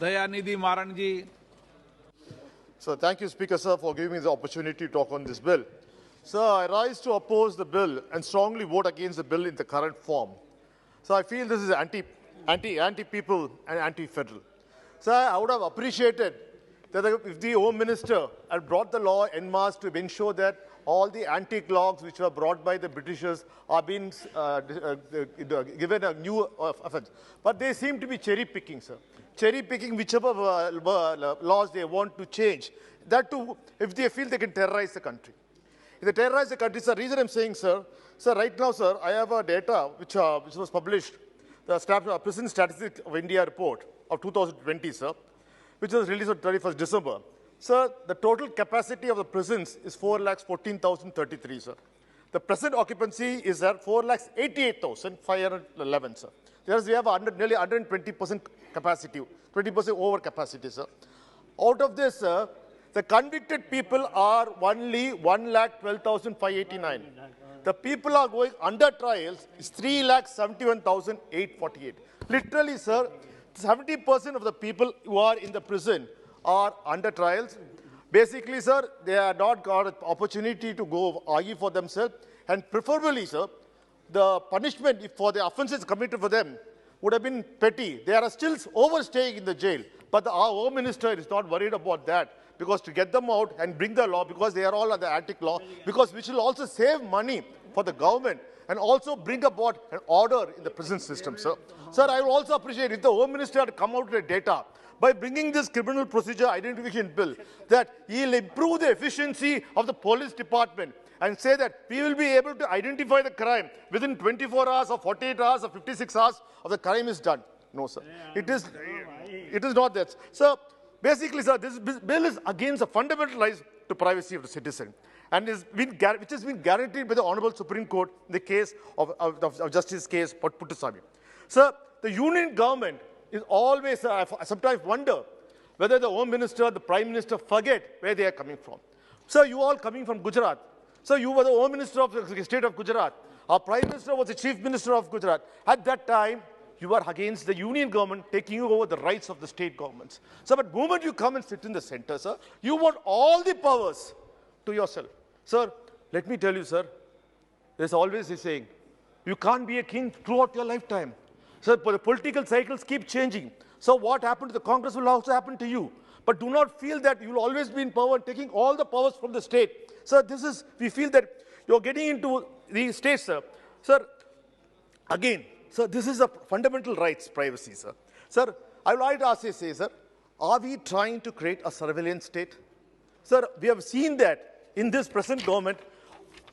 Dayanithi Maranna ji. So thank you, Speaker, sir, for giving me the opportunity to talk on this bill. Sir, I rise to oppose the bill and strongly vote against the bill in the current form. So I feel this is anti-people and anti-federal. Sir, I would have appreciated that if the Home Minister had brought the law en masse to ensure that all the antique logs which were brought by the Britishers are being given a new offence. But they seem to be cherry-picking, sir. Cherry-picking whichever laws they want to change. That too, if they feel they can terrorize the country. If they terrorize the country, sir, the reason I'm saying, sir, right now, sir, I have a data which was published, the Prison Statistics of India report of 2020, sir, which was released on 31st December. Sir, the total capacity of the prisons is 4,14,033, sir. The present occupancy is at 4,88,511, sir. Whereas we have nearly 120% capacity, 20% over capacity, sir. Out of this, sir, the convicted people are only 1,12,589. The people are going under trials is 3,71,848. Literally, sir, 70% of the people who are in the prison are under trials. Basically, sir, they have not got an opportunity to go argue for themselves. And preferably, sir, the punishment for the offences committed for them would have been petty. They are still overstaying in the jail. But our Home Minister is not worried about that, because to get them out and bring the law, because they are all under the antique law, because which will also save money for the government and also bring about an order in the prison system, sir. Sir, I would also appreciate if the Home Minister had come out with data by bringing this criminal procedure identification bill, that he will improve the efficiency of the police department and say that we will be able to identify the crime within 24 hours or 48 hours or 56 hours of the crime is done. No, sir. It is not that. So, basically, sir, this bill is against the fundamental rights to privacy of the citizen, and which has been guaranteed by the Honorable Supreme Court in the case of Justice case Puttaswamy. Sir, the Union government is always, I sometimes wonder whether the Home Minister, the Prime Minister forget where they are coming from. Sir, you all coming from Gujarat. Sir, you were the Home Minister of the state of Gujarat. Our Prime Minister was the Chief Minister of Gujarat. At that time, you were against the Union government taking over the rights of the state governments. So, but the moment you come and sit in the center, sir, you want all the powers to yourself. Sir, let me tell you, sir, there's always a saying, you can't be a king throughout your lifetime. Sir, the political cycles keep changing. So what happened to the Congress will also happen to you. But do not feel that you will always be in power, taking all the powers from the state. Sir, we feel that you're getting into the states, sir. Sir, again, sir, this is a fundamental rights, privacy, sir. Sir, I would like to ask you, sir, are we trying to create a surveillance state? Sir, we have seen that in this present government,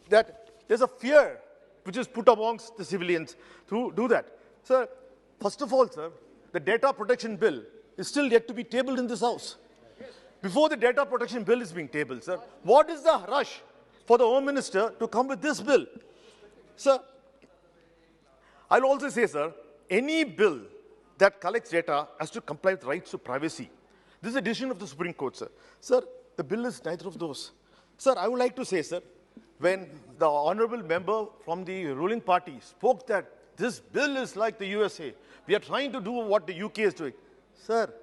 that there's a fear which is put amongst the civilians to do that. Sir, first of all, sir, the data protection bill is still yet to be tabled in this house. Before the data protection bill is being tabled, sir, what is the rush for the Home Minister to come with this bill? Sir, I'll also say, sir, any bill that collects data has to comply with rights to privacy. This is a decision of the Supreme Court, sir. Sir, the bill is neither of those. Sir, I would like to say, sir, when the honorable member from the ruling party spoke that this bill is like the USA, we are trying to do what the UK is doing. Sir,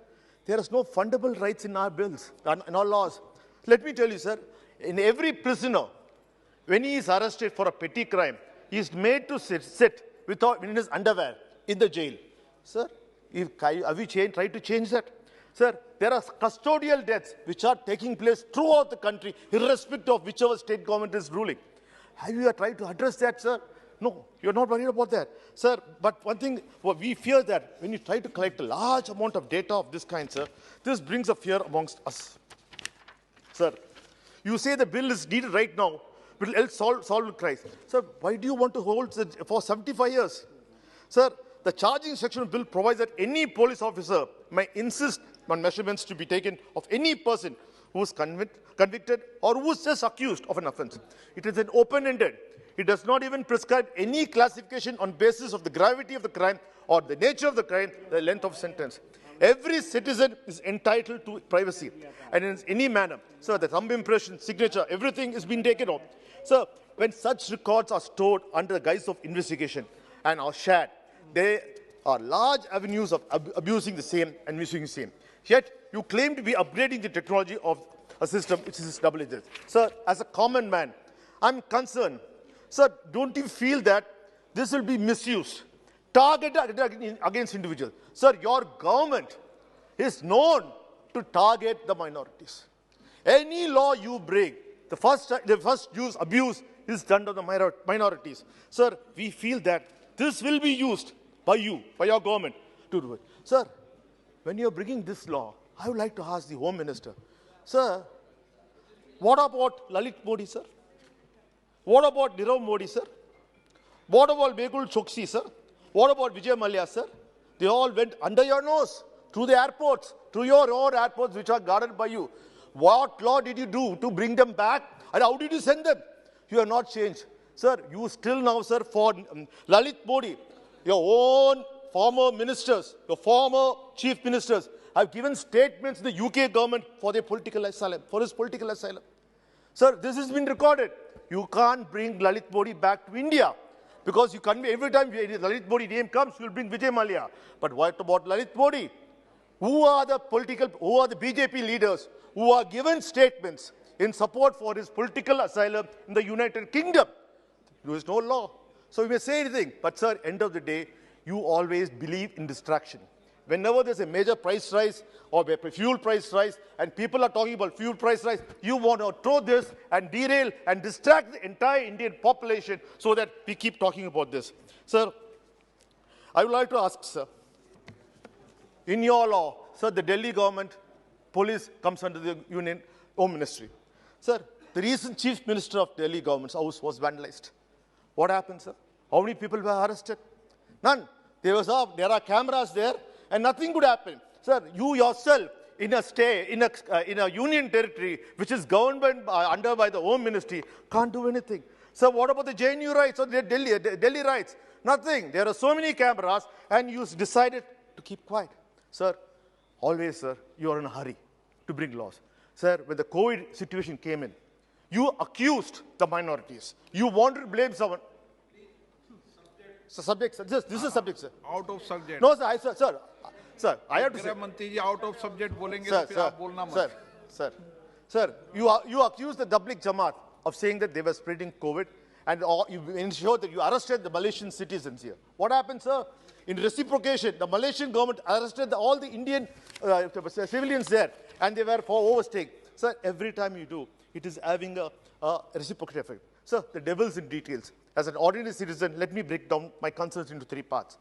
there is no fundamental rights in our bills, in our laws. Let me tell you, sir, in every prisoner, when he is arrested for a petty crime, he is made to sit in his underwear in the jail. Sir, have we tried to change that? Sir, there are custodial deaths which are taking place throughout the country, irrespective of whichever state government is ruling. Have you tried to address that, sir? No, you're not worried about that. Sir, but one thing, we fear that when you try to collect a large amount of data of this kind, sir, this brings a fear amongst us. Sir, you say the bill is needed right now, will help solve the crisis. Sir, why do you want to hold it for 75 years? Sir, the charging section of the bill provides that any police officer may insist on measurements to be taken of any person who is convicted or who is just accused of an offence. It is an open-ended. It does not even prescribe any classification on basis of the gravity of the crime or the nature of the crime, the length of sentence. Every citizen is entitled to privacy, and in any manner. So the thumb impression, signature, everything is being taken off. So when such records are stored under the guise of investigation and are shared, they are large avenues of abusing the same and misusing the same. Yet, you claim to be upgrading the technology of a system which is double-edged. Sir, as a common man, I'm concerned. Sir, don't you feel that this will be misused, targeted against individuals? Sir, your government is known to target the minorities. Any law you break, the first abuse is done to the minorities. Sir, we feel that this will be used by you, by your government, to do it. Sir, when you're bringing this law, I would like to ask the Home Minister, sir, what about Lalit Modi, sir? What about Nirav Modi, sir? What about Mehul Choksi, sir? What about Vijay Mallya, sir? They all went under your nose, through the airports, through your own airports which are guarded by you. What law did you do to bring them back? And how did you send them? You have not changed. Sir, you still now, sir, for Lalit Modi, your own former ministers, your former chief ministers have given statements to the UK government for their political asylum, for his political asylum. Sir, this has been recorded. You can't bring Lalit Modi back to India because you can't, every time Lalit Modi name comes, you'll bring Vijay Mallya. But what about Lalit Modi? Who are the BJP leaders who are given statements in support for his political asylum in the United Kingdom? There is no law. So you may say anything, but sir, end of the day, you always believe in distraction. Whenever there's a major price rise or a fuel price rise and people are talking about fuel price rise, you want to throw this and derail and distract the entire Indian population so that we keep talking about this. Sir, I would like to ask, sir, in your law, sir, the Delhi government, police comes under the Union Home Ministry. Sir, the recent Chief Minister of Delhi government's house was vandalized. What happened, sir? How many people were arrested? None. There are cameras there, and nothing could happen. Sir, you yourself, in a union territory which is governed by the Home Ministry, can't do anything. Sir, what about the JNU rights or the Delhi rights? Nothing. There are so many cameras, and you decided to keep quiet. Sir, always, sir, you are in a hurry to bring laws. Sir, when the COVID situation came in, you accused the minorities. You wanted to blame someone. Subject, sir. This is subject, sir. Out of subject. No, sir. Sir, I have to say. मंत्री जी out of subject बोलेंगे Sir, तो फिर आप बोलना मत. Sir, you accused the Tabligh Jamaat of saying that they were spreading COVID, and you ensured that you arrested the Malaysian citizens here. What happened, sir? In reciprocation, the Malaysian government arrested all the Indian civilians there, and they were for overstaying. Sir, every time you do, it is having a reciprocal effect. Sir, the devil's in details. As an ordinary citizen, let me break down my concerns into three parts.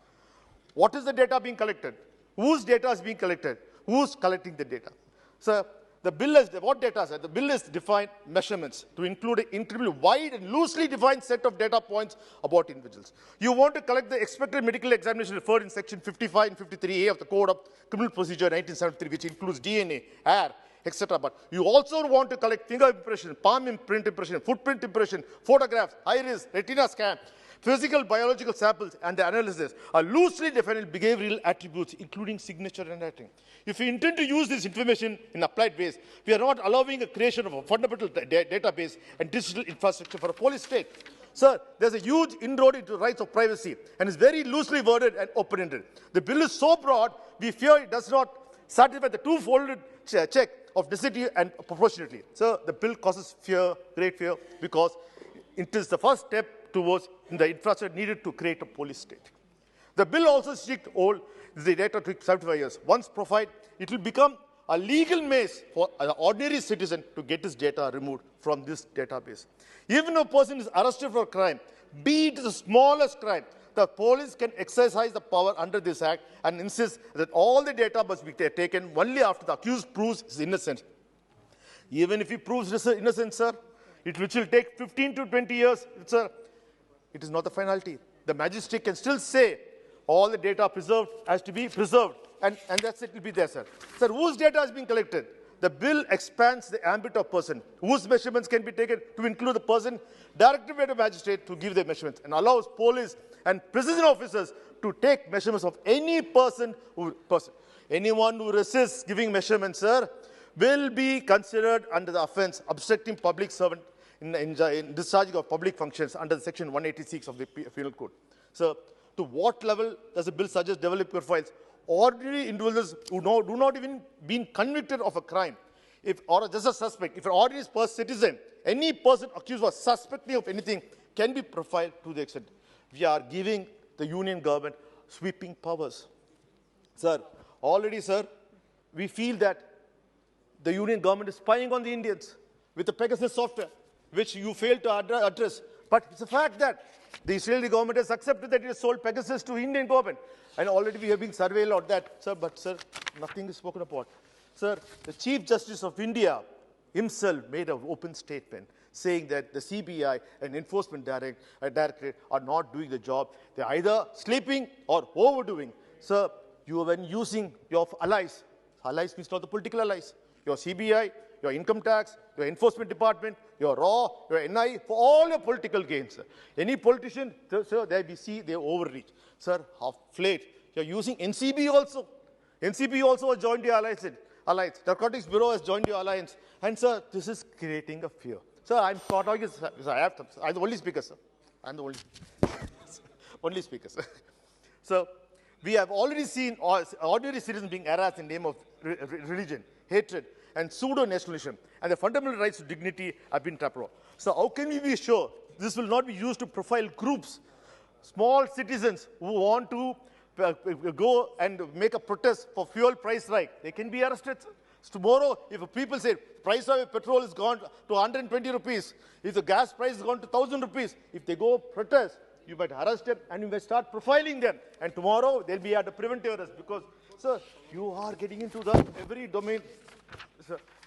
What is the data being collected? Whose data is being collected? Who's collecting the data? Sir, the bill is, what data is that? The bill is defined measurements to include an incredibly wide and loosely defined set of data points about individuals. You want to collect the expected medical examination referred in section 55 and 53A of the Code of Criminal Procedure 1973, which includes DNA, hair, etc. But you also want to collect finger impression, palm imprint impression, footprint impression, photographs, iris, retina scan, physical biological samples, and the analysis are loosely defined behavioral attributes, including signature and handwriting. If we intend to use this information in applied ways, we are not allowing a creation of a fundamental database and digital infrastructure for a police state. Sir, there's a huge inroad into the rights of privacy and is very loosely worded and open-ended. The bill is so broad, we fear it does not satisfy the two-folded check of necessity and proportionality. Sir, the bill causes fear, great fear, because it is the first step towards the infrastructure needed to create a police state. The bill also seeks hold the data to 75 years. Once profiled, it will become a legal maze for an ordinary citizen to get his data removed from this database. Even if a person is arrested for a crime, be it the smallest crime, the police can exercise the power under this act and insist that all the data must be taken only after the accused proves his innocence. Even if he proves his innocence, sir, which will take 15 to 20 years, sir, it is not the finality. The magistrate can still say all the data preserved has to be preserved, and that's it will be there, sir. Sir, whose data is being collected? The bill expands the ambit of person whose measurements can be taken to include the person directed by the magistrate to give the measurements, and allows police and prison officers to take measurements of any person. Anyone who resists giving measurements, sir, will be considered under the offence obstructing public servant in discharging of public functions under section 186 of the Penal Code. So, To what level does the bill suggest develop profiles? Ordinary individuals who do not even been convicted of a crime, or just a suspect, if an ordinary citizen, any person accused or suspected of anything can be profiled to the extent. We are giving the union government sweeping powers. Sir, already, sir, we feel that the union government is spying on the Indians with the Pegasus software, which you failed to address. But it's a fact that the Israeli government has accepted that it has sold Pegasus to Indian government. And already we have been surveilled on that, sir. But, sir, nothing is spoken about. Sir, the Chief Justice of India himself made an open statement saying that the CBI and Enforcement Directorate are not doing the job. They're either sleeping or overdoing. Sir, you have been using your allies. Allies means not the political allies. Your CBI, your income tax, your enforcement department, your RAW, your NI, for all your political gains. Sir. Any politician, sir, there we see they overreach. Sir, half late. You're using NCB also. NCB also has joined your alliance. Narcotics Bureau has joined your alliance. And, sir, this is creating a fear. Sir, I'm talking, I'm the only speaker, sir. I'm the only speaker, sir. So, we have already seen ordinary citizens being harassed in the name of religion, hatred, and pseudo-nationalism, and the fundamental rights to dignity have been trampled on. So how can we be sure this will not be used to profile groups, small citizens who want to go and make a protest for fuel price hike? They can be arrested. So tomorrow, if people say price of petrol is gone to 120 rupees, if the gas price is gone to 1,000 rupees, if they go protest, you might arrest them and you might start profiling them. And tomorrow, they'll be at a preventive arrest because, sir, you are getting into the every domain.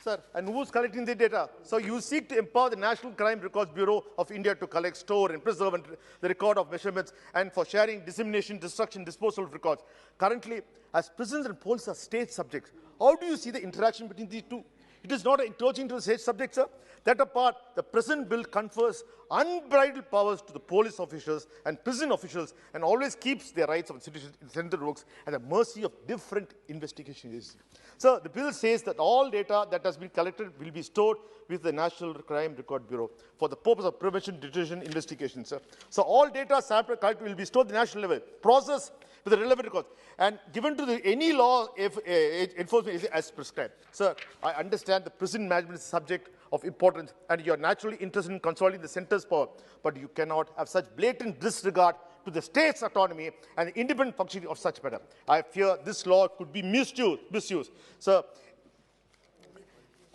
Sir, and who's collecting the data? So you seek to empower the National Crime Records Bureau of India to collect, store, and preserve the record of measurements and for sharing, dissemination, destruction, disposal of records. Currently, as prisons and police are state subjects, how do you see the interaction between these two? It is not encroaching to the state subject, sir. That apart, the present bill confers unbridled powers to the police officials and prison officials and always keeps their rights of citizens in central works at the mercy of different investigation agencies. So the bill says that all data that has been collected will be stored with the National Crime Record Bureau for the purpose of prevention, detection, investigation, sir. So all data sample collected will be stored at the national level, processed with the relevant records, and given to any law enforcement as prescribed. Sir, I understand the prison management is subject of importance, and you are naturally interested in consolidating the centre's power, but you cannot have such blatant disregard to the state's autonomy and the independent functioning of such matter. I fear this law could be misused. Sir,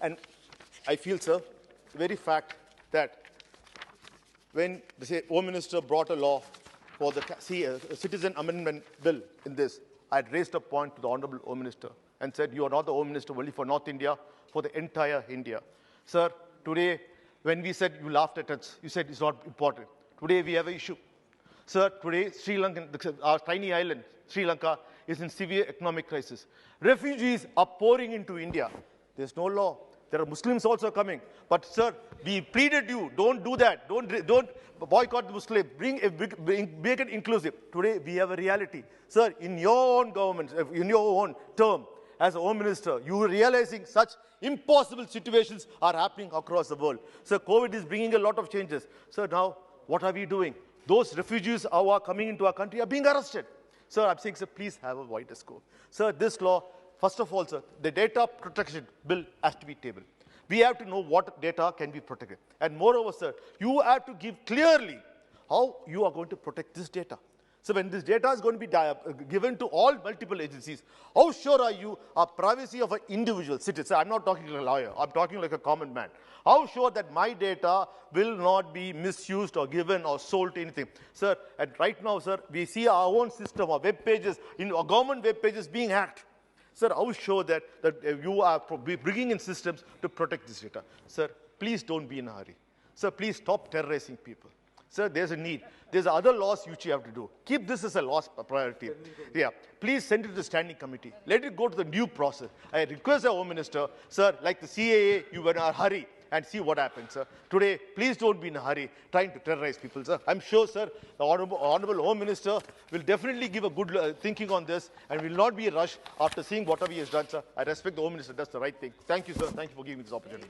and I feel, sir, the very fact that when the Home Minister brought a law for the citizen amendment bill in this, I had raised a point to the Honourable Home Minister and said, you are not the Home Minister only for North India, for the entire India. Sir, today, when we said you laughed at us, you said it's not important. Today, we have an issue. Sir, today, Sri Lanka, our tiny island, Sri Lanka, is in severe economic crisis. Refugees are pouring into India. There's no law. There are Muslims also coming. But, sir, we pleaded you, don't do that. Don't boycott the Muslim. Make it inclusive. Today, we have a reality. Sir, in your own government, in your own term, as a Home Minister, you are realizing such impossible situations are happening across the world. Sir, COVID is bringing a lot of changes. Sir, now, what are we doing? Those refugees who are coming into our country are being arrested. Sir, I'm saying, sir, please have a wider scope. Sir, this law, first of all, sir, the data protection bill has to be tabled. We have to know what data can be protected. And moreover, sir, you have to give clearly how you are going to protect this data. So when this data is going to be given to all multiple agencies, how sure are you of privacy of an individual citizen? I'm not talking like a lawyer. I'm talking like a common man. How sure that my data will not be misused or given or sold to anything? Sir, and right now, sir, we see our own system, our web pages, our government web pages being hacked. Sir, how sure that you are bringing in systems to protect this data? Sir, please don't be in a hurry. Sir, please stop terrorizing people. Sir, there's a need. There's other laws which you have to do. Keep this as a law priority. Yeah. Please send it to the standing committee. Let it go to the new process. I request the Home Minister, sir, like the CAA, you were in a hurry and see what happens, sir. Today, please don't be in a hurry trying to terrorize people, sir. I'm sure, sir, the Honourable Home Minister will definitely give a good thinking on this and will not be a rush after seeing whatever he has done, sir. I respect the Home Minister does the right thing. Thank you, sir. Thank you for giving me this opportunity.